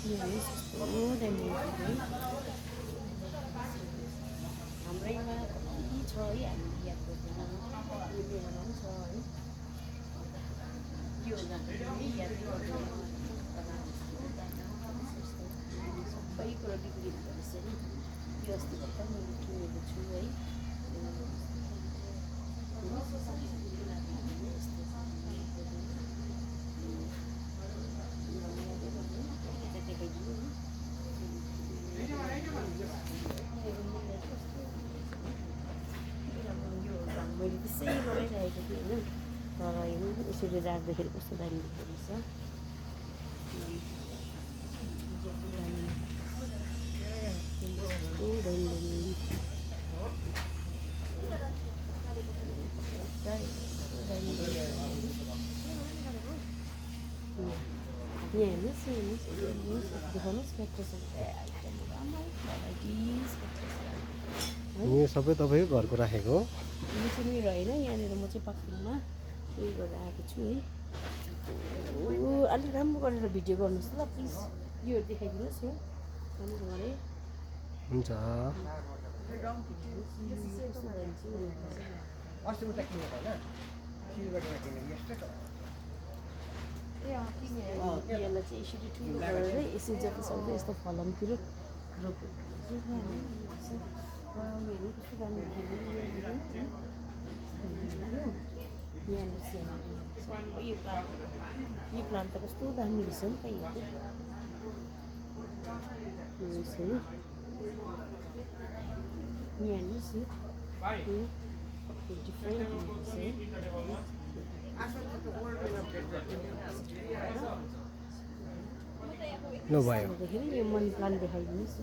यो हेर्नुहोस् कस्तो दामी है। हाम्रैमा कति छ है, हामीले याद गर्दैन। यो मेरोमा पनि छ है। यो हामीले यादै गर्दैन। सबै कुरा बिग्रिँदो रहेछ नि। यो अस्ति भर्खर मैले किनेको छु है। मैले त्यसै लगाइरहेको थिएँ होइन, तर हेर्नु यसरी राख्दाखेरि कस्तो दामी देख्दो रहेछ। यहाँ हेर्नुहोस्, हेर्नुहोस्, देखाउनुहोस् म्याट्रेस यो सबै तपाईँको घरको राखेको हो? यो चाहिँ मेरो होइन, यहाँनिर म चाहिँ पाक्रिङमा उयो गरेर आएको छु है। अलिक राम्रो गरेर भिडियो गर्नुहोस् ल प्लिज। यो देखाइदिनुहोस् यो राम्रो गरे। हुन्छ। यसलाई चाहिँ यसरी ठुलो गरेर यसरी जतिसक्दो यस्तो फलामतिर रोप्यो। यो प्लान्ट त कस्तो दामी रहेछ नि त। यहाँ हेर्नुहोस् यो डिफ्रेन्ट ल भयो। यो मनी प्लान्ट देखाइदिनुहोस् न।